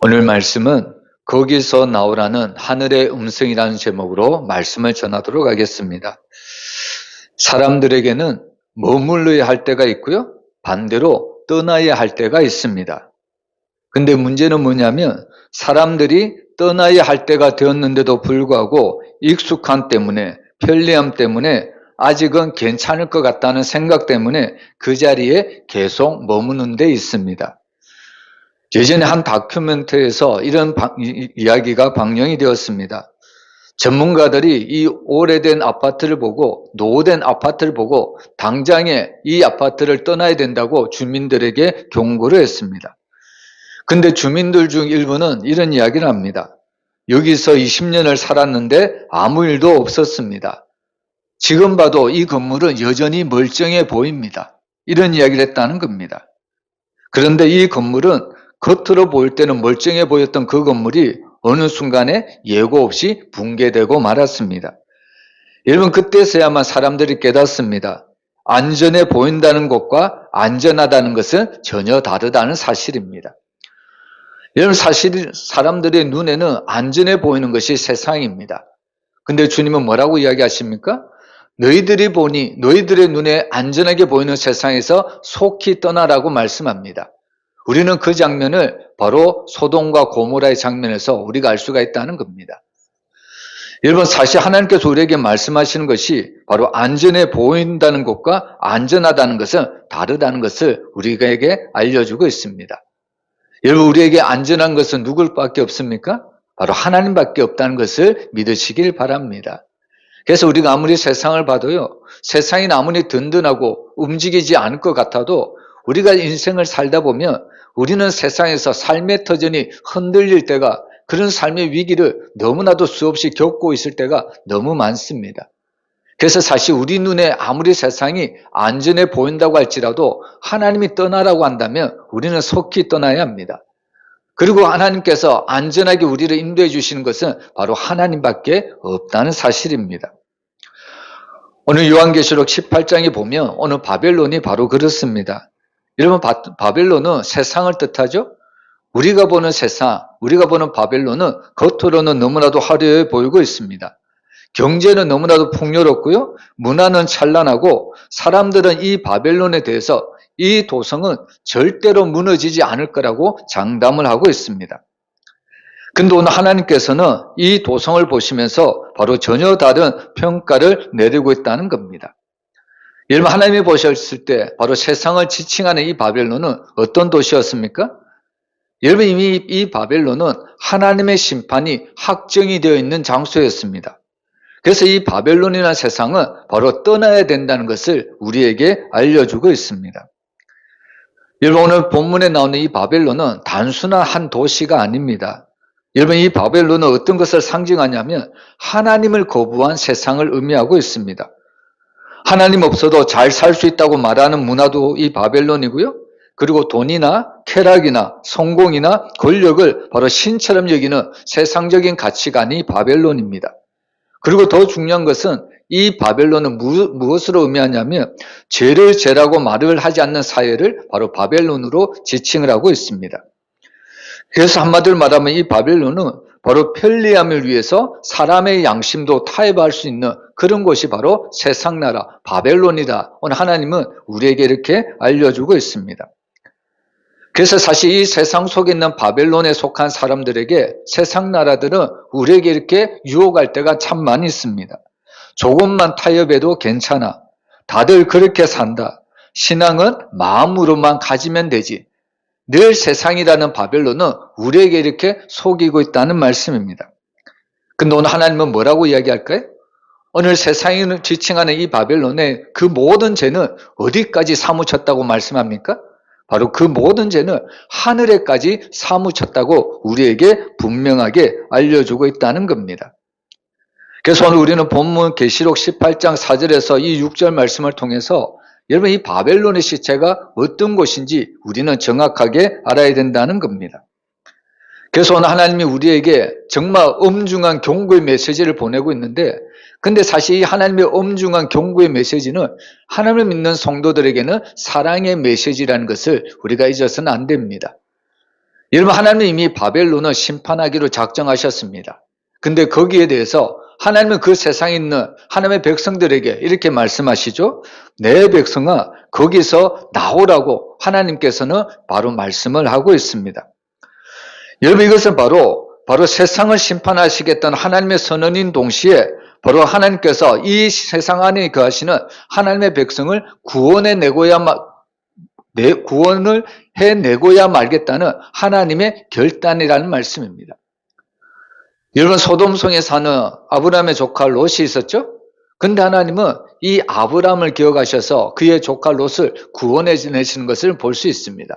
오늘 말씀은 거기서 나오라는 하늘의 음성이라는 제목으로 말씀을 전하도록 하겠습니다. 사람들에게는 머물러야 할 때가 있고요. 반대로 떠나야 할 때가 있습니다. 근데 문제는 뭐냐면 사람들이 떠나야 할 때가 되었는데도 불구하고 익숙함 때문에 편리함 때문에 아직은 괜찮을 것 같다는 생각 때문에 그 자리에 계속 머무는 데 있습니다. 예전에 한 다큐멘터리에서 이런 이야기가 방영이 되었습니다. 전문가들이 이 오래된 아파트를 보고 노후된 아파트를 보고 당장에 이 아파트를 떠나야 된다고 주민들에게 경고를 했습니다. 근데 주민들 중 일부는 이런 이야기를 합니다. 여기서 20년을 살았는데 아무 일도 없었습니다. 지금 봐도 이 건물은 여전히 멀쩡해 보입니다. 이런 이야기를 했다는 겁니다. 그런데 이 건물은 겉으로 보일 때는 멀쩡해 보였던 그 건물이 어느 순간에 예고 없이 붕괴되고 말았습니다. 여러분, 그때서야만 사람들이 깨닫습니다. 안전해 보인다는 것과 안전하다는 것은 전혀 다르다는 사실입니다. 여러분, 사실 사람들의 눈에는 안전해 보이는 것이 세상입니다. 근데 주님은 뭐라고 이야기하십니까? 너희들이 보니 너희들의 눈에 안전하게 보이는 세상에서 속히 떠나라고 말씀합니다. 우리는 그 장면을 바로 소돔과 고모라의 장면에서 우리가 알 수가 있다는 겁니다. 여러분, 사실 하나님께서 우리에게 말씀하시는 것이 바로 안전해 보인다는 것과 안전하다는 것은 다르다는 것을 우리에게 알려주고 있습니다. 여러분, 우리에게 안전한 것은 누굴밖에 없습니까? 바로 하나님밖에 없다는 것을 믿으시길 바랍니다. 그래서 우리가 아무리 세상을 봐도요, 세상이 아무리 든든하고 움직이지 않을 것 같아도 우리가 인생을 살다 보면 우리는 세상에서 삶의 터전이 흔들릴 때가, 그런 삶의 위기를 너무나도 수없이 겪고 있을 때가 너무 많습니다. 그래서 사실 우리 눈에 아무리 세상이 안전해 보인다고 할지라도 하나님이 떠나라고 한다면 우리는 속히 떠나야 합니다. 그리고 하나님께서 안전하게 우리를 인도해 주시는 것은 바로 하나님밖에 없다는 사실입니다. 오늘 요한계시록 18장에 보면 오늘 바벨론이 바로 그렇습니다. 여러분, 바벨론은 세상을 뜻하죠? 우리가 보는 세상, 우리가 보는 바벨론은 겉으로는 너무나도 화려해 보이고 있습니다. 경제는 너무나도 풍요롭고요. 문화는 찬란하고 사람들은 이 바벨론에 대해서 이 도성은 절대로 무너지지 않을 거라고 장담을 하고 있습니다. 근데 오늘 하나님께서는 이 도성을 보시면서 바로 전혀 다른 평가를 내리고 있다는 겁니다. 여러분, 하나님이 보셨을 때 바로 세상을 지칭하는 이 바벨론은 어떤 도시였습니까? 여러분, 이미 이 바벨론은 하나님의 심판이 확정이 되어 있는 장소였습니다. 그래서 이 바벨론이라는 세상은 바로 떠나야 된다는 것을 우리에게 알려주고 있습니다. 여러분, 오늘 본문에 나오는 이 바벨론은 단순한 한 도시가 아닙니다. 여러분, 이 바벨론은 어떤 것을 상징하냐면 하나님을 거부한 세상을 의미하고 있습니다. 하나님 없어도 잘 살 수 있다고 말하는 문화도 이 바벨론이고요. 그리고 돈이나 쾌락이나 성공이나 권력을 바로 신처럼 여기는 세상적인 가치관이 바벨론입니다. 그리고 더 중요한 것은 이 바벨론은 무엇으로 의미하냐면 죄를 죄라고 말을 하지 않는 사회를 바로 바벨론으로 지칭을 하고 있습니다. 그래서 한마디로 말하면 이 바벨론은 바로 편리함을 위해서 사람의 양심도 타협할 수 있는 그런 곳이 바로 세상나라 바벨론이다. 오늘 하나님은 우리에게 이렇게 알려주고 있습니다. 그래서 사실 이 세상 속에 있는 바벨론에 속한 사람들에게 세상 나라들은 우리에게 이렇게 유혹할 때가 참 많이 있습니다. 조금만 타협해도 괜찮아. 다들 그렇게 산다. 신앙은 마음으로만 가지면 되지. 늘 세상이라는 바벨론은 우리에게 이렇게 속이고 있다는 말씀입니다. 근데 오늘 하나님은 뭐라고 이야기할까요? 오늘 세상이 지칭하는 이 바벨론의 그 모든 죄는 어디까지 사무쳤다고 말씀합니까? 바로 그 모든 죄는 하늘에까지 사무쳤다고 우리에게 분명하게 알려주고 있다는 겁니다. 그래서 오늘 우리는 본문 계시록 18장 4절에서 이 6절 말씀을 통해서 여러분, 이 바벨론의 시체가 어떤 곳인지 우리는 정확하게 알아야 된다는 겁니다. 그래서 오늘 하나님이 우리에게 정말 엄중한 경고의 메시지를 보내고 있는데, 근데 사실 이 하나님의 엄중한 경고의 메시지는 하나님을 믿는 성도들에게는 사랑의 메시지라는 것을 우리가 잊어서는 안 됩니다. 여러분, 하나님은 이미 바벨론을 심판하기로 작정하셨습니다. 근데 거기에 대해서 하나님은 그 세상에 있는 하나님의 백성들에게 이렇게 말씀하시죠. 내 백성아, 거기서 나오라고 하나님께서는 바로 말씀을 하고 있습니다. 여러분, 이것은 바로 세상을 심판하시겠다는 하나님의 선언인 동시에 바로 하나님께서 이 세상 안에 거하시는 하나님의 백성을 구원을 해내고야 말겠다는 하나님의 결단이라는 말씀입니다. 여러분, 소돔성에 사는 아브라함의 조카 롯이 있었죠? 근데 하나님은 이 아브라함을 기억하셔서 그의 조카 롯을 구원해 내시는 것을 볼 수 있습니다.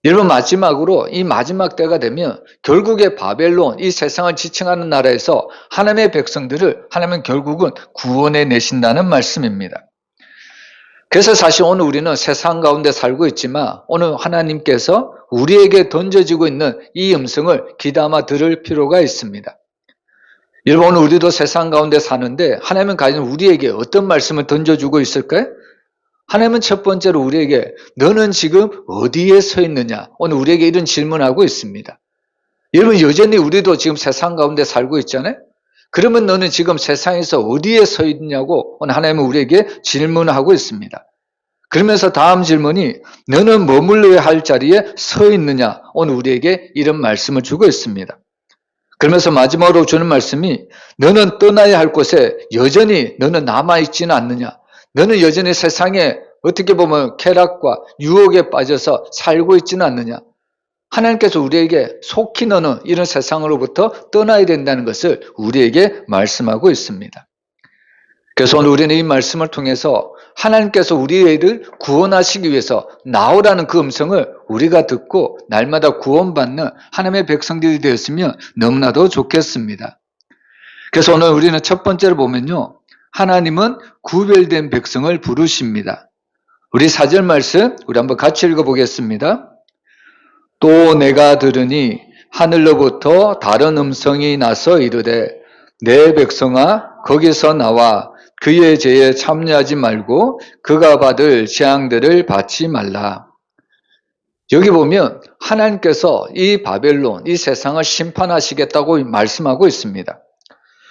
여러분, 마지막으로 이 마지막 때가 되면 결국에 바벨론, 이 세상을 지칭하는 나라에서 하나님의 백성들을 하나님은 결국은 구원해 내신다는 말씀입니다. 그래서 사실 오늘 우리는 세상 가운데 살고 있지만 오늘 하나님께서 우리에게 던져지고 있는 이 음성을 귀담아 들을 필요가 있습니다. 여러분, 오늘 우리도 세상 가운데 사는데 하나님은 과연 우리에게 어떤 말씀을 던져주고 있을까요? 하나님은 첫 번째로 우리에게 너는 지금 어디에 서 있느냐? 오늘 우리에게 이런 질문하고 있습니다. 여러분, 여전히 우리도 지금 세상 가운데 살고 있잖아요? 그러면 너는 지금 세상에서 어디에 서 있냐고 오늘 하나님은 우리에게 질문하고 있습니다. 그러면서 다음 질문이 너는 머물러야 할 자리에 서 있느냐? 오늘 우리에게 이런 말씀을 주고 있습니다. 그러면서 마지막으로 주는 말씀이 너는 떠나야 할 곳에 여전히 너는 남아있지는 않느냐? 너는 여전히 세상에 어떻게 보면 쾌락과 유혹에 빠져서 살고 있지는 않느냐? 하나님께서 우리에게 속히 너는 이런 세상으로부터 떠나야 된다는 것을 우리에게 말씀하고 있습니다. 그래서 오늘 우리는 이 말씀을 통해서 하나님께서 우리를 구원하시기 위해서 나오라는 그 음성을 우리가 듣고 날마다 구원받는 하나님의 백성들이 되었으면 너무나도 좋겠습니다. 그래서 오늘 우리는 첫 번째로 보면요, 하나님은 구별된 백성을 부르십니다. 우리 4절 말씀 우리 한번 같이 읽어보겠습니다. 또 내가 들으니 하늘로부터 다른 음성이 나서 이르되 내 백성아 거기서 나와 그의 죄에 참여하지 말고 그가 받을 재앙들을 받지 말라. 여기 보면 하나님께서 이 바벨론, 이 세상을 심판하시겠다고 말씀하고 있습니다.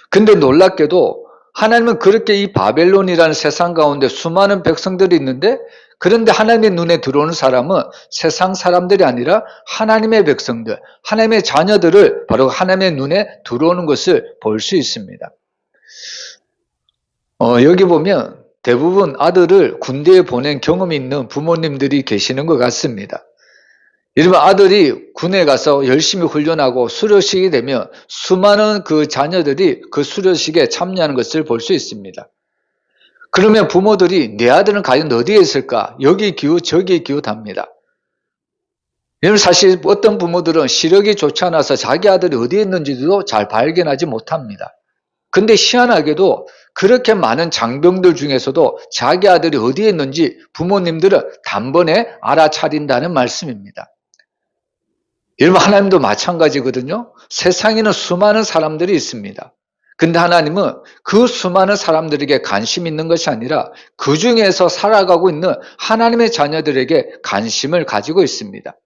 근데 놀랍게도 하나님은 그렇게 이 바벨론이라는 세상 가운데 수많은 백성들이 있는데, 그런데 하나님의 눈에 들어오는 사람은 세상 사람들이 아니라 하나님의 백성들, 하나님의 자녀들을 바로 하나님의 눈에 들어오는 것을 볼 수 있습니다. 여기 보면 대부분 아들을 군대에 보낸 경험이 있는 부모님들이 계시는 것 같습니다. 여러분, 아들이 군에 가서 열심히 훈련하고 수료식이 되면 수많은 그 자녀들이 그 수료식에 참여하는 것을 볼 수 있습니다. 그러면 부모들이 내 아들은 과연 어디에 있을까? 여기 기웃 저기 기웃합니다. 여러분, 사실 어떤 부모들은 시력이 좋지 않아서 자기 아들이 어디에 있는지도 잘 발견하지 못합니다. 근데 희한하게도 그렇게 많은 장병들 중에서도 자기 아들이 어디에 있는지 부모님들은 단번에 알아차린다는 말씀입니다. 여러분, 하나님도 마찬가지거든요. 세상에는 수많은 사람들이 있습니다. 근데 하나님은 그 수많은 사람들에게 관심 있는 것이 아니라 그 중에서 살아가고 있는 하나님의 자녀들에게 관심을 가지고 있습니다.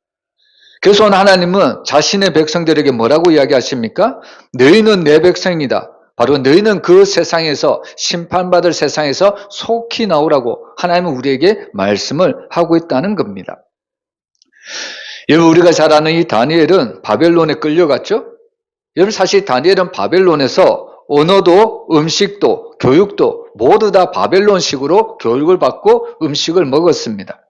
그래서 오늘 하나님은 자신의 백성들에게 뭐라고 이야기하십니까? 너희는 내 백성이다. 바로 너희는 그 세상에서, 심판받을 세상에서 속히 나오라고 하나님은 우리에게 말씀을 하고 있다는 겁니다. 여러분, 우리가 잘 아는 이 다니엘은 바벨론에 끌려갔죠? 여러분, 사실 다니엘은 바벨론에서 언어도 음식도 교육도 모두 다 바벨론식으로 교육을 받고 음식을 먹었습니다.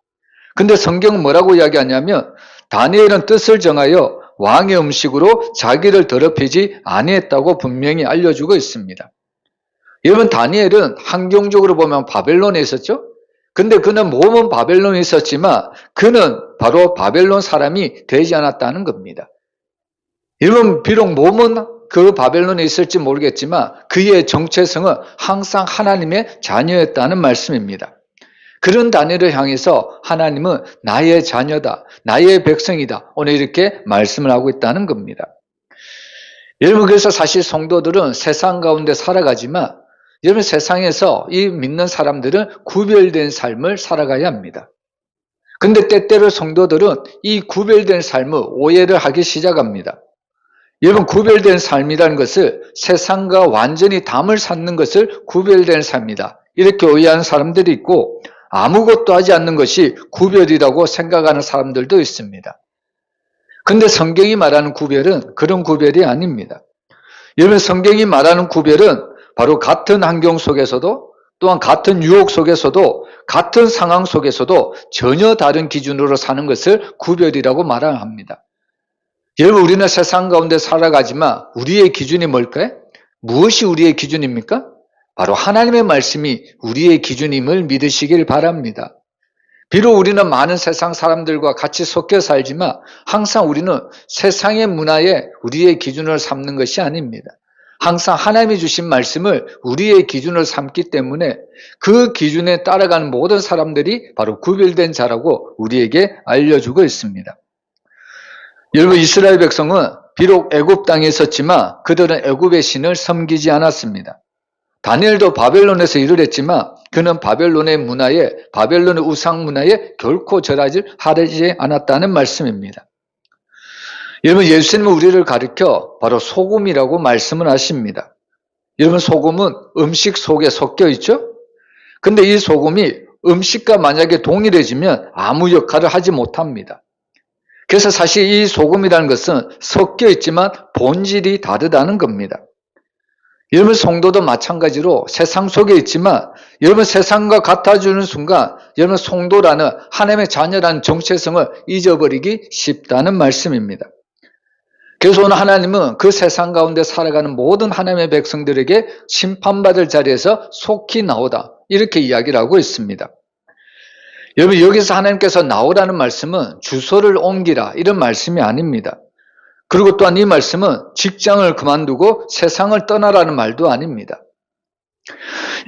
근데 성경은 뭐라고 이야기하냐면 다니엘은 뜻을 정하여 왕의 음식으로 자기를 더럽히지 아니했다고 분명히 알려주고 있습니다. 여러분, 다니엘은 환경적으로 보면 바벨론에 있었죠? 근데 그는 몸은 바벨론에 있었지만 그는 바로 바벨론 사람이 되지 않았다는 겁니다. 여러분, 비록 몸은 그 바벨론에 있을지 모르겠지만 그의 정체성은 항상 하나님의 자녀였다는 말씀입니다. 그런 다니엘을 향해서 하나님은 나의 자녀다, 나의 백성이다, 오늘 이렇게 말씀을 하고 있다는 겁니다. 여러분, 그래서 사실 성도들은 세상 가운데 살아가지만 여러분, 세상에서 이 믿는 사람들은 구별된 삶을 살아가야 합니다. 근데 때때로 성도들은 이 구별된 삶을 오해를 하기 시작합니다. 여러분, 구별된 삶이라는 것을 세상과 완전히 담을 쌓는 것을 구별된 삶이다, 이렇게 오해하는 사람들이 있고, 아무것도 하지 않는 것이 구별이라고 생각하는 사람들도 있습니다. 근데 성경이 말하는 구별은 그런 구별이 아닙니다. 여러분, 성경이 말하는 구별은 바로 같은 환경 속에서도, 또한 같은 유혹 속에서도, 같은 상황 속에서도 전혀 다른 기준으로 사는 것을 구별이라고 말합니다. 여러분, 우리는 세상 가운데 살아가지만 우리의 기준이 뭘까요? 무엇이 우리의 기준입니까? 바로 하나님의 말씀이 우리의 기준임을 믿으시길 바랍니다. 비록 우리는 많은 세상 사람들과 같이 섞여 살지만 항상 우리는 세상의 문화에 우리의 기준을 삼는 것이 아닙니다. 항상 하나님이 주신 말씀을 우리의 기준을 삼기 때문에 그 기준에 따라가는 모든 사람들이 바로 구별된 자라고 우리에게 알려주고 있습니다. 여러분, 이스라엘 백성은 비록 애굽 땅에 있었지만 그들은 애굽의 신을 섬기지 않았습니다. 다니엘도 바벨론에서 일을 했지만 그는 바벨론의 문화에, 바벨론의 우상 문화에 결코 절하지 않았다는 말씀입니다. 여러분, 예수님은 우리를 가르쳐 바로 소금이라고 말씀을 하십니다. 여러분, 소금은 음식 속에 섞여 있죠? 근데 이 소금이 음식과 만약에 동일해지면 아무 역할을 하지 못합니다. 그래서 사실 이 소금이라는 것은 섞여 있지만 본질이 다르다는 겁니다. 여러분, 성도도 마찬가지로 세상 속에 있지만 여러분, 세상과 같아지는 순간 여러분, 성도라는 하나님의 자녀라는 정체성을 잊어버리기 쉽다는 말씀입니다. 그래서 오늘 하나님은 그 세상 가운데 살아가는 모든 하나님의 백성들에게 심판받을 자리에서 속히 나오다, 이렇게 이야기를 하고 있습니다. 여러분, 여기서 하나님께서 나오라는 말씀은 주소를 옮기라, 이런 말씀이 아닙니다. 그리고 또한 이 말씀은 직장을 그만두고 세상을 떠나라는 말도 아닙니다.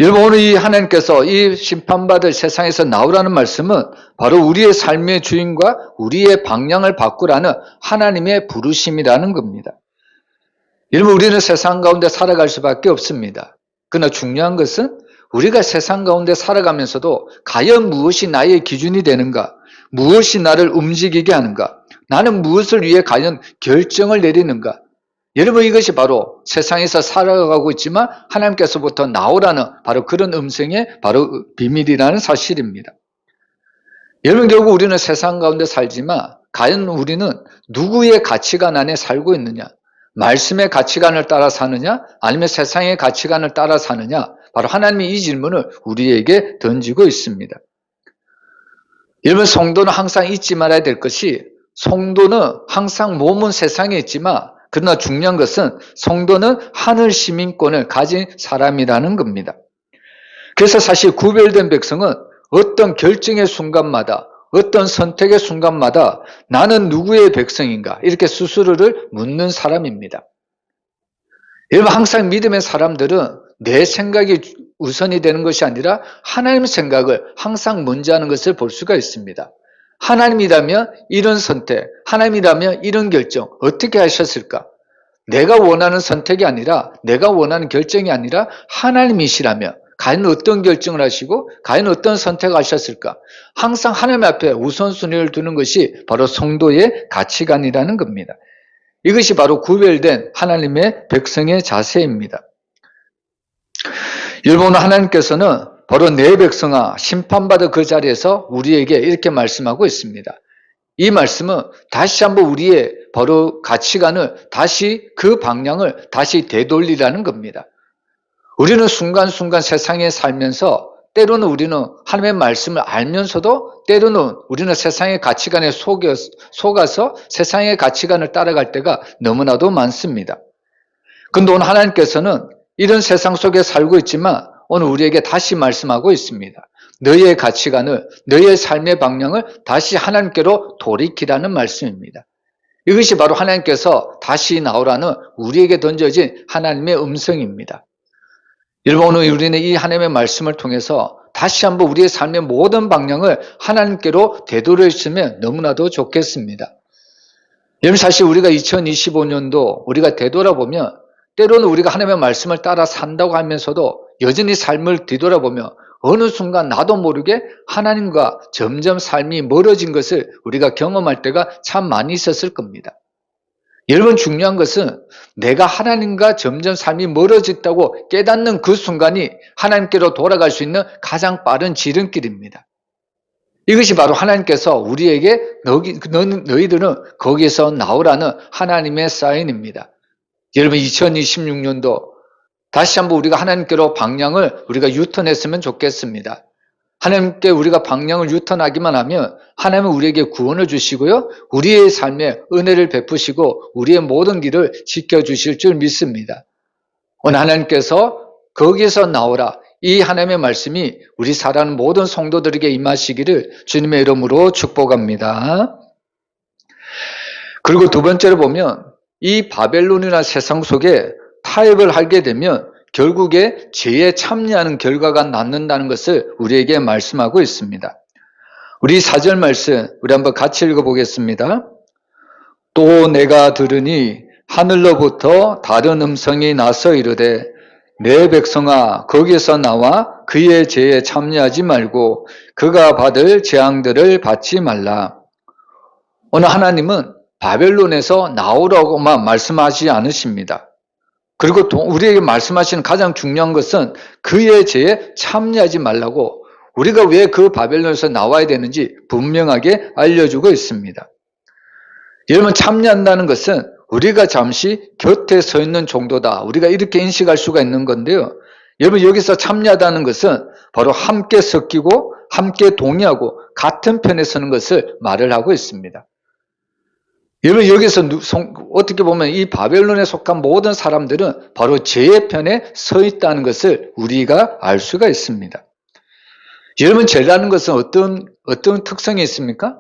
여러분, 오늘 이 하나님께서 이 심판받을 세상에서 나오라는 말씀은 바로 우리의 삶의 주인과 우리의 방향을 바꾸라는 하나님의 부르심이라는 겁니다. 여러분, 우리는 세상 가운데 살아갈 수밖에 없습니다. 그러나 중요한 것은 우리가 세상 가운데 살아가면서도 과연 무엇이 나의 기준이 되는가, 무엇이 나를 움직이게 하는가, 나는 무엇을 위해 과연 결정을 내리는가. 여러분, 이것이 바로 세상에서 살아가고 있지만 하나님께서부터 나오라는 바로 그런 음성의 바로 비밀이라는 사실입니다. 여러분, 결국 우리는 세상 가운데 살지만 과연 우리는 누구의 가치관 안에 살고 있느냐, 말씀의 가치관을 따라 사느냐, 아니면 세상의 가치관을 따라 사느냐, 바로 하나님이 이 질문을 우리에게 던지고 있습니다. 여러분, 성도는 항상 잊지 말아야 될 것이, 성도는 항상 몸은 세상에 있지만 그러나 중요한 것은 성도는 하늘 시민권을 가진 사람이라는 겁니다. 그래서 사실 구별된 백성은 어떤 결정의 순간마다, 어떤 선택의 순간마다 나는 누구의 백성인가, 이렇게 스스로를 묻는 사람입니다. 여러분, 항상 믿음의 사람들은 내 생각이 우선이 되는 것이 아니라 하나님의 생각을 항상 먼저 하는 것을 볼 수가 있습니다. 하나님이라면 이런 선택, 하나님이라면 이런 결정 어떻게 하셨을까? 내가 원하는 선택이 아니라, 내가 원하는 결정이 아니라 하나님이시라면 과연 어떤 결정을 하시고 과연 어떤 선택을 하셨을까? 항상 하나님 앞에 우선순위를 두는 것이 바로 성도의 가치관이라는 겁니다. 이것이 바로 구별된 하나님의 백성의 자세입니다. 여러분, 하나님께서는 바로 내 백성아 심판받을 그 자리에서 우리에게 이렇게 말씀하고 있습니다. 이 말씀은 다시 한번 우리의 바로 가치관을 다시, 그 방향을 다시 되돌리라는 겁니다. 우리는 순간순간 세상에 살면서 때로는 우리는 하나님의 말씀을 알면서도 때로는 우리는 세상의 가치관에 속아서 세상의 가치관을 따라갈 때가 너무나도 많습니다. 그런데 오늘 하나님께서는 이런 세상 속에 살고 있지만 오늘 우리에게 다시 말씀하고 있습니다. 너의 가치관을, 너의 삶의 방향을 다시 하나님께로 돌이키라는 말씀입니다. 이것이 바로 하나님께서 다시 나오라는 우리에게 던져진 하나님의 음성입니다. 여러분, 오늘 우리는 이 하나님의 말씀을 통해서 다시 한번 우리의 삶의 모든 방향을 하나님께로 되돌려주시면 너무나도 좋겠습니다. 여러분, 사실 우리가 2025년도 우리가 되돌아보면 때로는 우리가 하나님의 말씀을 따라 산다고 하면서도 여전히 삶을 뒤돌아보면 어느 순간 나도 모르게 하나님과 점점 삶이 멀어진 것을 우리가 경험할 때가 참 많이 있었을 겁니다. 여러분, 중요한 것은 내가 하나님과 점점 삶이 멀어졌다고 깨닫는 그 순간이 하나님께로 돌아갈 수 있는 가장 빠른 지름길입니다. 이것이 바로 하나님께서 우리에게 너희들은 거기에서 나오라는 하나님의 사인입니다. 여러분, 2026년도 다시 한번 우리가 하나님께로 방향을 우리가 유턴했으면 좋겠습니다. 하나님께 우리가 방향을 유턴하기만 하면 하나님은 우리에게 구원을 주시고요, 우리의 삶에 은혜를 베푸시고 우리의 모든 길을 지켜주실 줄 믿습니다. 오늘 하나님께서 거기에서 나오라, 이 하나님의 말씀이 우리 살아가는 모든 성도들에게 임하시기를 주님의 이름으로 축복합니다. 그리고 두 번째로 보면 이 바벨론이나 세상 속에 타협을 하게 되면 결국에 죄에 참여하는 결과가 낳는다는 것을 우리에게 말씀하고 있습니다. 우리 4절 말씀 우리 한번 같이 읽어보겠습니다. 또 내가 들으니 하늘로부터 다른 음성이 나서 이르되 내 백성아 거기에서 나와 그의 죄에 참여하지 말고 그가 받을 재앙들을 받지 말라. 오늘 하나님은 바벨론에서 나오라고만 말씀하지 않으십니다. 그리고 우리에게 말씀하시는 가장 중요한 것은 그의 죄에 참여하지 말라고, 우리가 왜 그 바벨론에서 나와야 되는지 분명하게 알려주고 있습니다. 여러분, 참여한다는 것은 우리가 잠시 곁에 서 있는 정도다, 우리가 이렇게 인식할 수가 있는 건데요. 여러분, 여기서 참여하다는 것은 바로 함께 섞이고 함께 동의하고 같은 편에 서는 것을 말을 하고 있습니다. 여러분, 여기서 어떻게 보면 이 바벨론에 속한 모든 사람들은 바로 죄의 편에 서 있다는 것을 우리가 알 수가 있습니다. 여러분, 죄라는 것은 어떤 특성이 있습니까?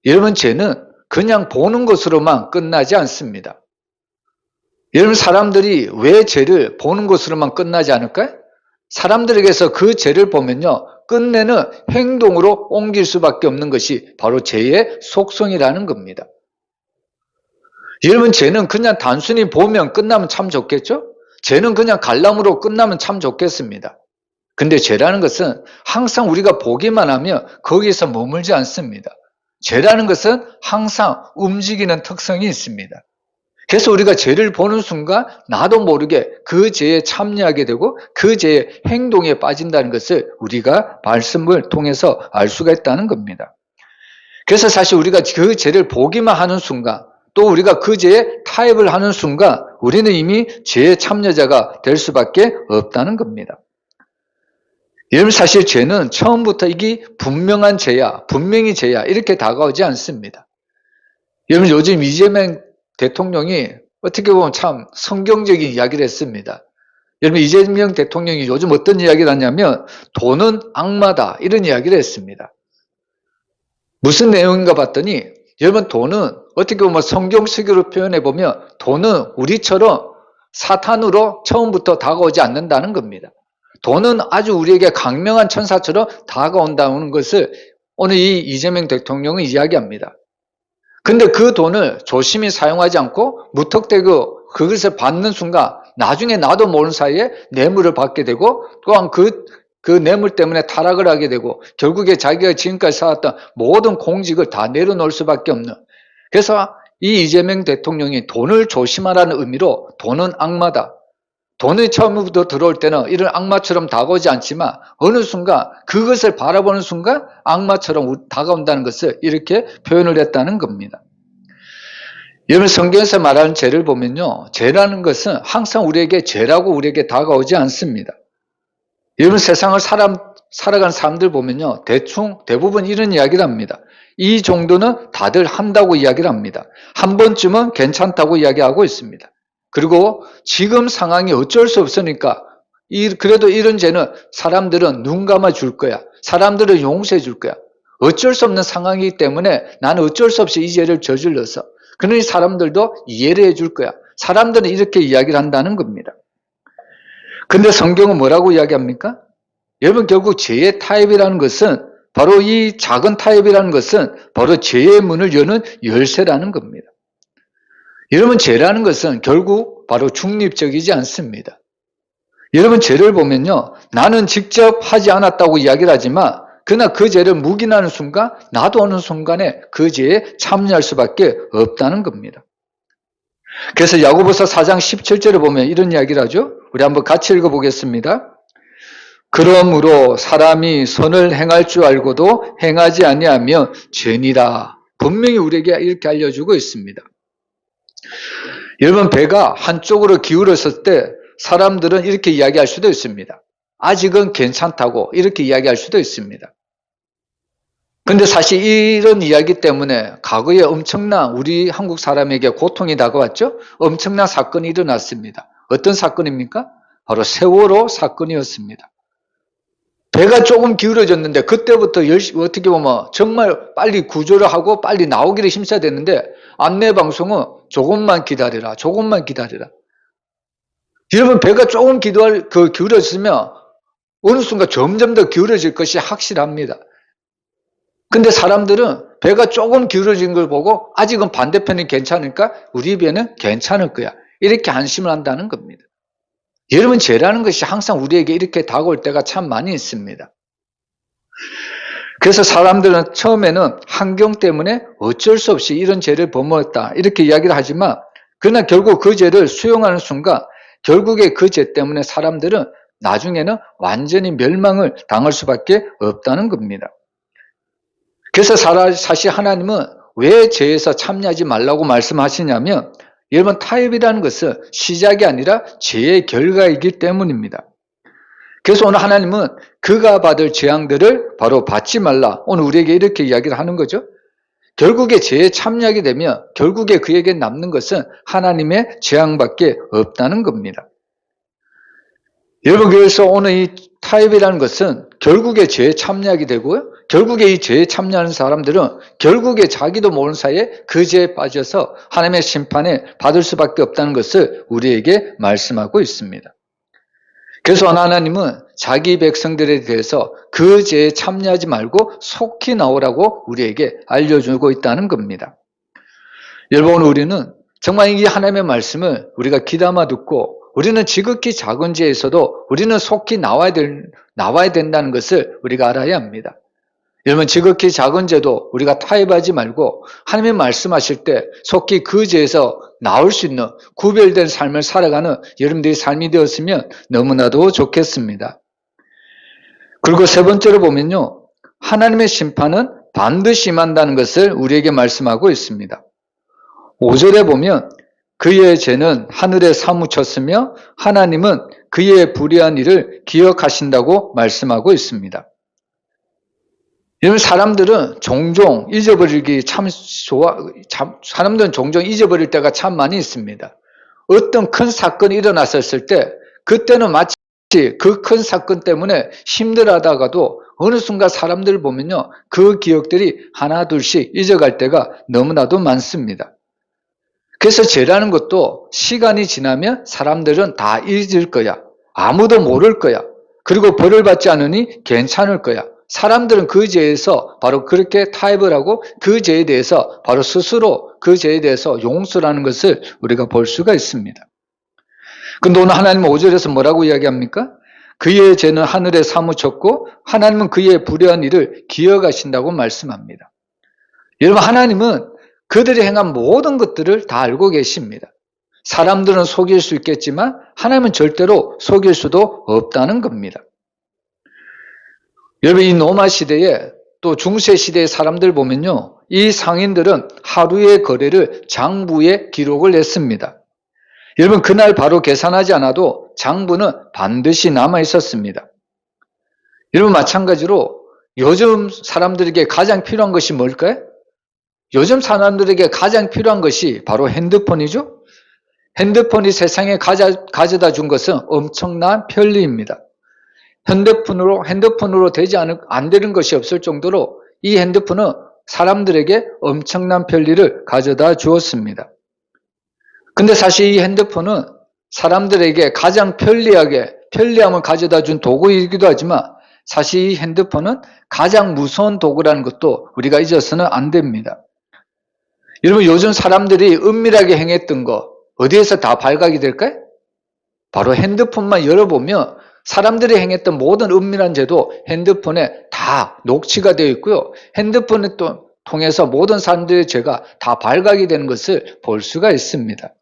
여러분, 죄는 그냥 보는 것으로만 끝나지 않습니다. 여러분, 사람들이 왜 죄를 보는 것으로만 끝나지 않을까요? 사람들에게서 그 죄를 보면요, 끝내는 행동으로 옮길 수밖에 없는 것이 바로 죄의 속성이라는 겁니다. 여러분, 죄는 그냥 단순히 보면 끝나면 참 좋겠죠? 죄는 그냥 관람으로 끝나면 참 좋겠습니다. 근데 죄라는 것은 항상 우리가 보기만 하면 거기에서 머물지 않습니다. 죄라는 것은 항상 움직이는 특성이 있습니다. 그래서 우리가 죄를 보는 순간 나도 모르게 그 죄에 참여하게 되고 그 죄의 행동에 빠진다는 것을 우리가 말씀을 통해서 알 수가 있다는 겁니다. 그래서 사실 우리가 그 죄를 보기만 하는 순간, 또 우리가 그 죄에 타협을 하는 순간 우리는 이미 죄의 참여자가 될 수밖에 없다는 겁니다. 여러분, 사실 죄는 처음부터 이게 분명한 죄야, 분명히 죄야 이렇게 다가오지 않습니다. 여러분, 요즘 이재명 대통령이 어떻게 보면 참 성경적인 이야기를 했습니다. 여러분, 이재명 대통령이 요즘 어떤 이야기를 하냐면 돈은 악마다 이런 이야기를 했습니다. 무슨 내용인가 봤더니, 여러분, 돈은 어떻게 보면 성경식으로 표현해 보면 돈은 우리처럼 사탄으로 처음부터 다가오지 않는다는 겁니다. 돈은 아주 우리에게 강명한 천사처럼 다가온다는 것을 오늘 이 이재명 대통령은 이야기합니다. 근데 그 돈을 조심히 사용하지 않고 무턱대고 그것을 받는 순간 나중에 나도 모르는 사이에 뇌물을 받게 되고, 또한 그 뇌물 때문에 타락을 하게 되고 결국에 자기가 지금까지 쌓았던 모든 공직을 다 내려놓을 수밖에 없는, 그래서 이 이재명 대통령이 돈을 조심하라는 의미로 돈은 악마다, 돈이 처음부터 들어올 때는 이런 악마처럼 다가오지 않지만 어느 순간 그것을 바라보는 순간 악마처럼 다가온다는 것을 이렇게 표현을 했다는 겁니다. 여러분, 성경에서 말하는 죄를 보면요, 죄라는 것은 항상 우리에게 죄라고 우리에게 다가오지 않습니다. 여러분, 세상을 살아가는 사람들 보면요, 대부분 이런 이야기를 합니다. 이 정도는 다들 한다고 이야기를 합니다. 한 번쯤은 괜찮다고 이야기하고 있습니다. 그리고 지금 상황이 어쩔 수 없으니까 그래도 이런 죄는 사람들은 눈 감아 줄 거야, 사람들은 용서해 줄 거야, 어쩔 수 없는 상황이기 때문에 나는 어쩔 수 없이 이 죄를 저질러서, 그러니 사람들도 이해를 해 줄 거야, 사람들은 이렇게 이야기를 한다는 겁니다. 근데 성경은 뭐라고 이야기합니까? 여러분, 결국 죄의 타협이라는 것은 바로 이 작은 타협이라는 것은 바로 죄의 문을 여는 열쇠라는 겁니다. 여러분, 죄라는 것은 결국 바로 중립적이지 않습니다. 여러분 죄를 보면요. 나는 직접 하지 않았다고 이야기를 하지만 그러나 그 죄를 묵인하는 순간 나도 어느 순간에 그 죄에 참여할 수밖에 없다는 겁니다. 그래서 야고보서 4장 17절에 보면 이런 이야기를 하죠. 우리 한번 같이 읽어보겠습니다. 그러므로 사람이 선을 행할 줄 알고도 행하지 아니하면 죄니라. 분명히 우리에게 이렇게 알려주고 있습니다. 여러분 배가 한쪽으로 기울었을 때 사람들은 이렇게 이야기할 수도 있습니다. 아직은 괜찮다고 이렇게 이야기할 수도 있습니다. 근데 사실 이런 이야기 때문에 과거에 엄청난 우리 한국 사람에게 고통이 다가왔죠? 엄청난 사건이 일어났습니다. 어떤 사건입니까? 바로 세월호 사건이었습니다. 배가 조금 기울어졌는데 그때부터 열심히 어떻게 보면 정말 빨리 구조를 하고 빨리 나오기를 힘써야 되는데 안내방송은 조금만 기다려라. 조금만 기다려라. 여러분 배가 조금 기울어졌으면 어느 순간 점점 더 기울어질 것이 확실합니다. 근데 사람들은 배가 조금 기울어진 걸 보고 아직은 반대편이 괜찮으니까 우리 배는 괜찮을 거야. 이렇게 안심을 한다는 겁니다. 여러분 죄라는 것이 항상 우리에게 이렇게 다가올 때가 참 많이 있습니다. 그래서 사람들은 처음에는 환경 때문에 어쩔 수 없이 이런 죄를 범했다 이렇게 이야기를 하지만 그러나 결국 그 죄를 수용하는 순간 결국에 그 죄 때문에 사람들은 나중에는 완전히 멸망을 당할 수밖에 없다는 겁니다. 그래서 사실 하나님은 왜 죄에서 참여하지 말라고 말씀하시냐면 여러분 타협이라는 것은 시작이 아니라 죄의 결과이기 때문입니다. 그래서 오늘 하나님은 그가 받을 재앙들을 바로 받지 말라. 오늘 우리에게 이렇게 이야기를 하는 거죠. 결국에 죄에 참여하게 되면 결국에 그에게 남는 것은 하나님의 재앙밖에 없다는 겁니다. 여러분 그래서 오늘 이 타협이라는 것은 결국에 죄에 참여하게 되고요. 결국에 이 죄에 참여하는 사람들은 결국에 자기도 모르는 사이에 그 죄에 빠져서 하나님의 심판에 받을 수밖에 없다는 것을 우리에게 말씀하고 있습니다. 그래서 하나님은 자기 백성들에 대해서 그 죄에 참여하지 말고 속히 나오라고 우리에게 알려주고 있다는 겁니다. 여러분 우리는 정말 이 하나님의 말씀을 우리가 귀담아 듣고 우리는 지극히 작은 죄에서도 우리는 속히 나와야 된다는 것을 우리가 알아야 합니다. 여러분 지극히 작은 죄도 우리가 타협하지 말고 하나님의 말씀하실 때 속히 그 죄에서 나올 수 있는 구별된 삶을 살아가는 여러분들의 삶이 되었으면 너무나도 좋겠습니다. 그리고 세 번째로 보면요. 하나님의 심판은 반드시 임한다는 것을 우리에게 말씀하고 있습니다. 5절에 보면 그의 죄는 하늘에 사무쳤으며 하나님은 그의 불의한 일을 기억하신다고 말씀하고 있습니다. 여러분 사람들은 종종 잊어버리기 사람들은 종종 잊어버릴 때가 참 많이 있습니다. 어떤 큰 사건이 일어났었을 때 그때는 마치 그 큰 사건 때문에 힘들어하다가도 어느 순간 사람들을 보면요 그 기억들이 하나 둘씩 잊어갈 때가 너무나도 많습니다. 그래서 죄라는 것도 시간이 지나면 사람들은 다 잊을 거야. 아무도 모를 거야. 그리고 벌을 받지 않으니 괜찮을 거야. 사람들은 그 죄에서 바로 그렇게 타협을 하고 그 죄에 대해서 바로 스스로 그 죄에 대해서 용서를 하는 것을 우리가 볼 수가 있습니다. 근데 오늘 하나님은 5절에서 뭐라고 이야기합니까? 그의 죄는 하늘에 사무쳤고 하나님은 그의 불의한 일을 기억하신다고 말씀합니다. 여러분 하나님은 그들이 행한 모든 것들을 다 알고 계십니다. 사람들은 속일 수 있겠지만 하나님은 절대로 속일 수도 없다는 겁니다. 여러분 이 로마 시대에 또 중세 시대의 사람들 보면요. 이 상인들은 하루의 거래를 장부에 기록을 했습니다. 여러분 그날 바로 계산하지 않아도 장부는 반드시 남아 있었습니다. 여러분 마찬가지로 요즘 사람들에게 가장 필요한 것이 뭘까요? 요즘 사람들에게 가장 필요한 것이 바로 핸드폰이죠. 핸드폰이 세상에 가져다 준 것은 엄청난 편리입니다. 핸드폰으로 안 되는 것이 없을 정도로 이 핸드폰은 사람들에게 엄청난 편리를 가져다 주었습니다. 근데 사실 이 핸드폰은 사람들에게 가장 편리함을 가져다 준 도구이기도 하지만 사실 이 핸드폰은 가장 무서운 도구라는 것도 우리가 잊어서는 안 됩니다. 여러분 요즘 사람들이 은밀하게 행했던 거 어디에서 다 발각이 될까요? 바로 핸드폰만 열어보면 사람들이 행했던 모든 은밀한 죄도 핸드폰에 다 녹취가 되어 있고요. 핸드폰을 또 통해서 모든 사람들의 죄가 다 발각이 되는 것을 볼 수가 있습니다.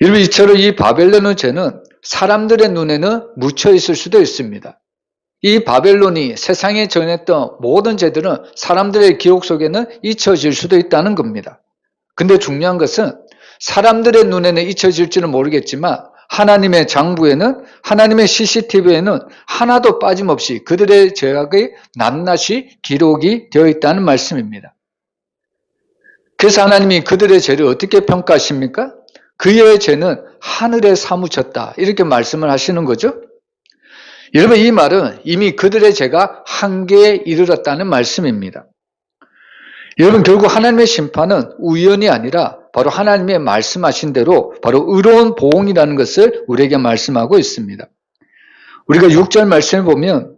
여러분, 이처럼 이 바벨론의 죄는 사람들의 눈에는 묻혀 있을 수도 있습니다. 이 바벨론이 세상에 전했던 모든 죄들은 사람들의 기억 속에는 잊혀질 수도 있다는 겁니다. 근데 중요한 것은 사람들의 눈에는 잊혀질지는 모르겠지만 하나님의 장부에는, 하나님의 CCTV에는 하나도 빠짐없이 그들의 죄악이 낱낱이 기록이 되어 있다는 말씀입니다. 그래서 하나님이 그들의 죄를 어떻게 평가하십니까? 그의 죄는 하늘에 사무쳤다, 이렇게 말씀을 하시는 거죠. 여러분, 이 말은 이미 그들의 죄가 한계에 이르렀다는 말씀입니다. 여러분, 결국 하나님의 심판은 우연이 아니라 바로 하나님의 말씀하신 대로 바로 의로운 보응이라는 것을 우리에게 말씀하고 있습니다. 우리가 6절 말씀을 보면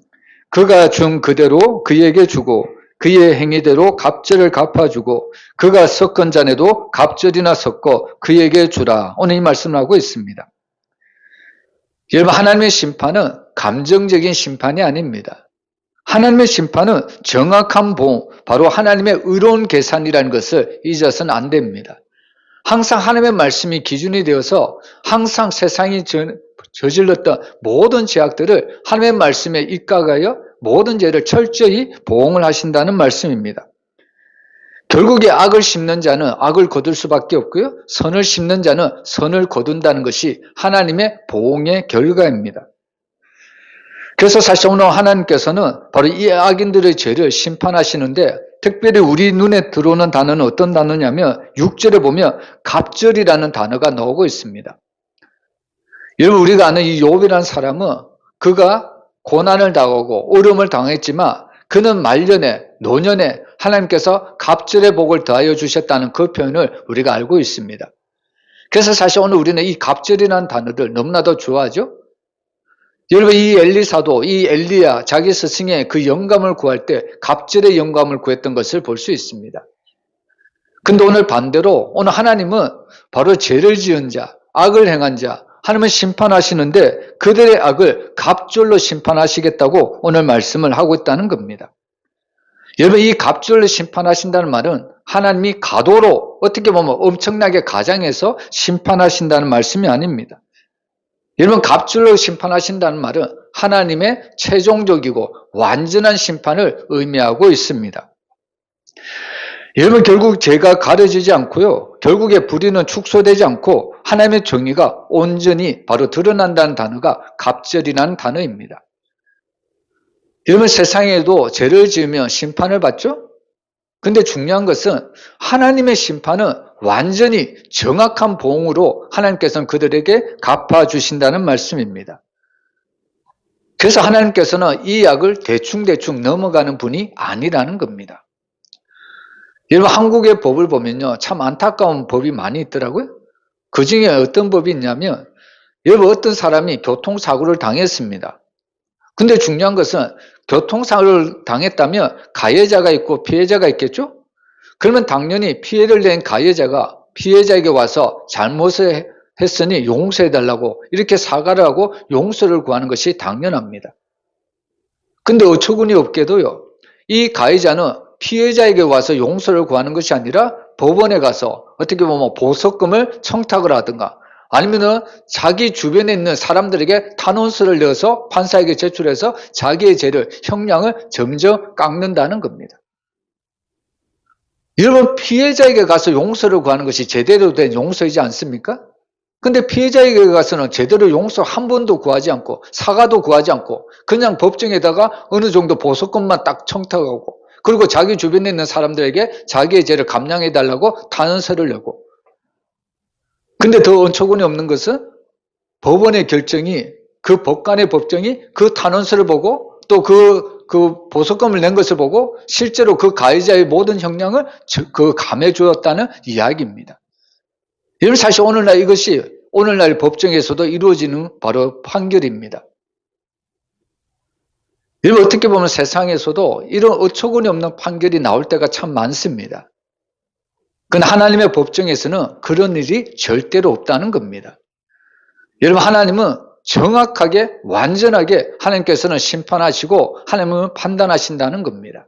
그가 준 그대로 그에게 주고 그의 행위대로 갑절을 갚아주고 그가 섞은 잔에도 갑절이나 섞어 그에게 주라, 오늘 이 말씀을 하고 있습니다. 여러분, 하나님의 심판은 감정적인 심판이 아닙니다. 하나님의 심판은 정확한 보응, 바로 하나님의 의로운 계산이라는 것을 잊어서는 안 됩니다. 항상 하나님의 말씀이 기준이 되어서 항상 세상이 저질렀던 모든 죄악들을 하나님의 말씀에 입각하여 모든 죄를 철저히 보응을 하신다는 말씀입니다. 결국에 악을 심는 자는 악을 거둘 수밖에 없고요, 선을 심는 자는 선을 거둔다는 것이 하나님의 보응의 결과입니다. 그래서 사실 오늘 하나님께서는 바로 이 악인들의 죄를 심판하시는데 특별히 우리 눈에 들어오는 단어는 어떤 단어냐면 6절에 보면 갑절이라는 단어가 나오고 있습니다. 여러분, 우리가 아는 이 욥이라는 사람은 그가 고난을 당하고 어려움을 당했지만 그는 말년에, 노년에 하나님께서 갑절의 복을 더하여 주셨다는 그 표현을 우리가 알고 있습니다. 그래서 사실 오늘 우리는 이 갑절이라는 단어를 너무나도 좋아하죠. 여러분, 이 엘리사도 이 엘리야 자기 스승의 그 영감을 구할 때 갑절의 영감을 구했던 것을 볼 수 있습니다. 근데 오늘 반대로 오늘 하나님은 바로 죄를 지은 자, 악을 행한 자, 하나님은 심판하시는데 그들의 악을 갑절로 심판하시겠다고 오늘 말씀을 하고 있다는 겁니다. 여러분, 이 갑절로 심판하신다는 말은 하나님이 가도로 어떻게 보면 엄청나게 가장해서 심판하신다는 말씀이 아닙니다. 여러분, 갑절로 심판하신다는 말은 하나님의 최종적이고 완전한 심판을 의미하고 있습니다. 여러분, 결국 죄가 가려지지 않고요, 결국에 불의는 축소되지 않고 하나님의 정의가 온전히 바로 드러난다는 단어가 갑절이라는 단어입니다. 여러분, 세상에도 죄를 지으면 심판을 받죠? 근데 중요한 것은 하나님의 심판은 완전히 정확한 보응으로 하나님께서는 그들에게 갚아주신다는 말씀입니다. 그래서 하나님께서는 이 악을 대충대충 넘어가는 분이 아니라는 겁니다. 여러분, 한국의 법을 보면요, 참 안타까운 법이 많이 있더라고요. 그 중에 어떤 법이 있냐면, 여러분, 어떤 사람이 교통사고를 당했습니다. 근데 중요한 것은 교통사고를 당했다면 가해자가 있고 피해자가 있겠죠? 그러면 당연히 피해를 낸 가해자가 피해자에게 와서 잘못을 했으니 용서해달라고 이렇게 사과를 하고 용서를 구하는 것이 당연합니다. 근데 어처구니 없게도요, 이 가해자는 피해자에게 와서 용서를 구하는 것이 아니라 법원에 가서 어떻게 보면 보석금을 청탁을 하든가 아니면은 자기 주변에 있는 사람들에게 탄원서를 내어서 판사에게 제출해서 자기의 죄를, 형량을 점점 깎는다는 겁니다. 여러분, 피해자에게 가서 용서를 구하는 것이 제대로 된 용서이지 않습니까? 근데 피해자에게 가서는 제대로 용서 한 번도 구하지 않고 사과도 구하지 않고 그냥 법정에다가 어느 정도 보석금만 딱 청탁하고 그리고 자기 주변에 있는 사람들에게 자기의 죄를 감량해달라고 탄원서를 내고, 근데 더 어처구니 없는 것은 법원의 결정이, 그 법관의 법정이 그 탄원서를 보고 또 그 보석금을 낸 것을 보고 실제로 그 가해자의 모든 형량을 감해 주었다는 이야기입니다. 여러분, 사실 오늘날 이것이 오늘날 법정에서도 이루어지는 바로 판결입니다. 여러분, 어떻게 보면 세상에서도 이런 어처구니 없는 판결이 나올 때가 참 많습니다. 그러나 하나님의 법정에서는 그런 일이 절대로 없다는 겁니다. 여러분, 하나님은 정확하게 완전하게 하나님께서는 심판하시고 하나님은 판단하신다는 겁니다.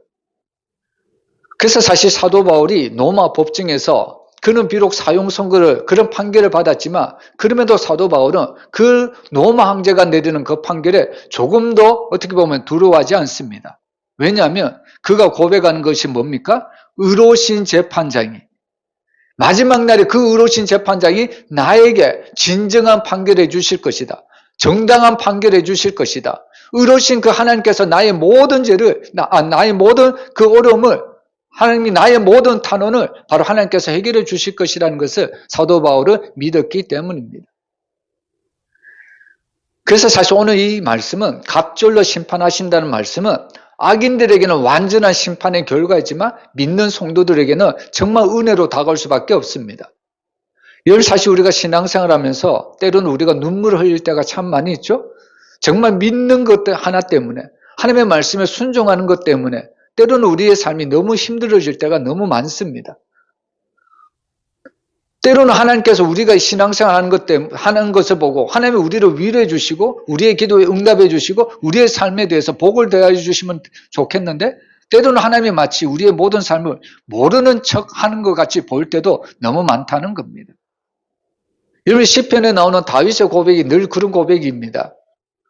그래서 사실 사도 바울이 로마 법정에서 그는 비록 사형 선고를 그런 판결을 받았지만 그럼에도 사도 바울은 그 로마 황제가 내리는 그 판결에 조금도 어떻게 보면 두려워하지 않습니다. 왜냐하면 그가 고백하는 것이 뭡니까? 의로우신 재판장이 마지막 날에 그 의로우신 재판장이 나에게 진정한 판결해 주실 것이다. 정당한 판결해 주실 것이다. 의로우신 그 하나님께서 나의 모든 죄를, 나의 모든 그 어려움을 하나님이 나의 모든 탄원을 바로 하나님께서 해결해 주실 것이라는 것을 사도 바울은 믿었기 때문입니다. 그래서 사실 오늘 이 말씀은 갑절로 심판하신다는 말씀은 악인들에게는 완전한 심판의 결과이지만 믿는 성도들에게는 정말 은혜로 다가올 수밖에 없습니다. 여러분, 사실 우리가 신앙생활 하면서 때로는 우리가 눈물을 흘릴 때가 참 많이 있죠? 정말 믿는 것 하나 때문에, 하나님의 말씀에 순종하는 것 때문에 때로는 우리의 삶이 너무 힘들어질 때가 너무 많습니다. 때로는 하나님께서 우리가 신앙생활 하는 것을 보고 하나님이 우리를 위로해 주시고 우리의 기도에 응답해 주시고 우리의 삶에 대해서 복을 더해 주시면 좋겠는데 때로는 하나님이 마치 우리의 모든 삶을 모르는 척 하는 것 같이 보일 때도 너무 많다는 겁니다. 여러분, 시편에 나오는 다윗의 고백이 늘 그런 고백입니다.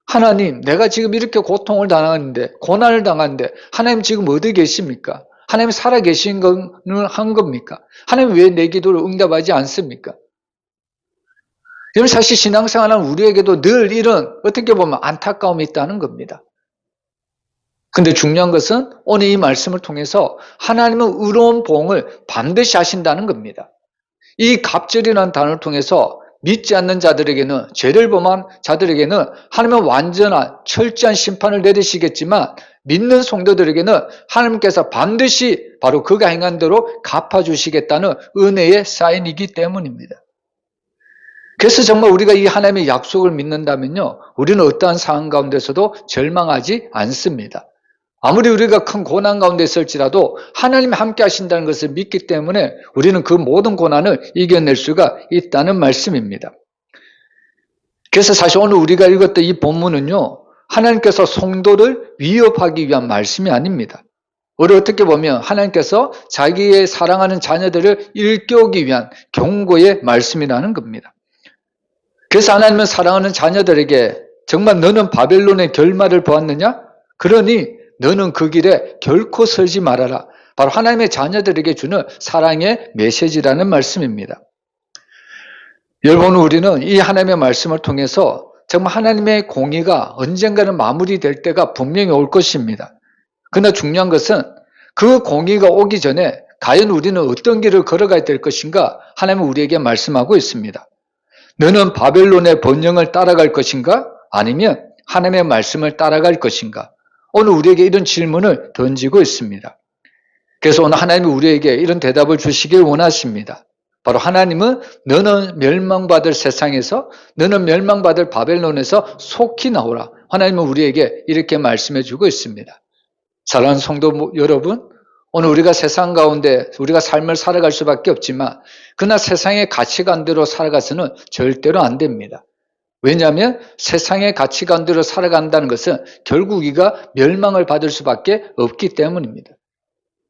하나님, 내가 지금 이렇게 고통을 당하는데, 고난을 당하는데 하나님 지금 어디 계십니까? 하나님 살아 계신 건 한 겁니까? 하나님 왜 내 기도를 응답하지 않습니까? 여러분, 사실 신앙생활은 우리에게도 늘 이런 어떻게 보면 안타까움이 있다는 겁니다. 근데 중요한 것은 오늘 이 말씀을 통해서 하나님은 의로운 보응을 반드시 하신다는 겁니다. 이 갑절이라는 단어를 통해서 믿지 않는 자들에게는, 죄를 범한 자들에게는 하나님은 완전한 철저한 심판을 내리시겠지만 믿는 성도들에게는 하나님께서 반드시 바로 그가 행한 대로 갚아주시겠다는 은혜의 사인이기 때문입니다. 그래서 정말 우리가 이 하나님의 약속을 믿는다면요, 우리는 어떠한 상황 가운데서도 절망하지 않습니다. 아무리 우리가 큰 고난 가운데 있을지라도 하나님이 함께 하신다는 것을 믿기 때문에 우리는 그 모든 고난을 이겨낼 수가 있다는 말씀입니다. 그래서 사실 오늘 우리가 읽었던 이 본문은요, 하나님께서 성도를 위협하기 위한 말씀이 아닙니다. 우리 어떻게 보면 하나님께서 자기의 사랑하는 자녀들을 일깨우기 위한 경고의 말씀이라는 겁니다. 그래서 하나님은 사랑하는 자녀들에게 정말 너는 바벨론의 결말을 보았느냐? 그러니 너는 그 길에 결코 서지 말아라. 바로 하나님의 자녀들에게 주는 사랑의 메시지라는 말씀입니다. 여러분, 우리는 이 하나님의 말씀을 통해서 정말 하나님의 공의가 언젠가는 마무리될 때가 분명히 올 것입니다. 그러나 중요한 것은 그 공의가 오기 전에 과연 우리는 어떤 길을 걸어가야 될 것인가? 하나님은 우리에게 말씀하고 있습니다. 너는 바벨론의 번영을 따라갈 것인가? 아니면 하나님의 말씀을 따라갈 것인가? 오늘 우리에게 이런 질문을 던지고 있습니다. 그래서 오늘 하나님이 우리에게 이런 대답을 주시길 원하십니다. 바로 하나님은 너는 멸망받을 세상에서, 너는 멸망받을 바벨론에서 속히 나오라. 하나님은 우리에게 이렇게 말씀해 주고 있습니다. 사랑하는 성도 여러분, 오늘 우리가 세상 가운데 우리가 삶을 살아갈 수밖에 없지만 그러나 세상의 가치관대로 살아가서는 절대로 안 됩니다. 왜냐하면 세상의 가치관대로 살아간다는 것은 결국 우리가 멸망을 받을 수밖에 없기 때문입니다.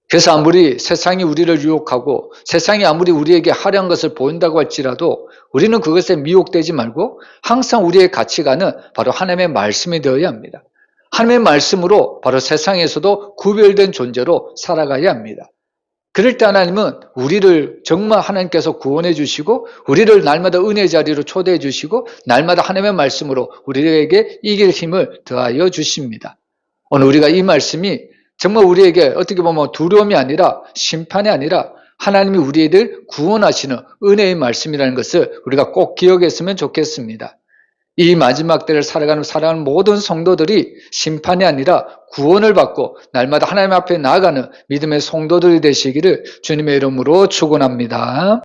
그래서 아무리 세상이 우리를 유혹하고 세상이 아무리 우리에게 화려한 것을 보인다고 할지라도 우리는 그것에 미혹되지 말고 항상 우리의 가치관은 바로 하나님의 말씀이 되어야 합니다. 하나님의 말씀으로 바로 세상에서도 구별된 존재로 살아가야 합니다. 그럴 때 하나님은 우리를 정말 하나님께서 구원해 주시고 우리를 날마다 은혜의 자리로 초대해 주시고 날마다 하나님의 말씀으로 우리에게 이길 힘을 더하여 주십니다. 오늘 우리가 이 말씀이 정말 우리에게 어떻게 보면 두려움이 아니라 심판이 아니라 하나님이 우리를 구원하시는 은혜의 말씀이라는 것을 우리가 꼭 기억했으면 좋겠습니다. 이 마지막 때를 살아가는 사랑하는 모든 성도들이 심판이 아니라 구원을 받고 날마다 하나님 앞에 나아가는 믿음의 성도들이 되시기를 주님의 이름으로 축원합니다.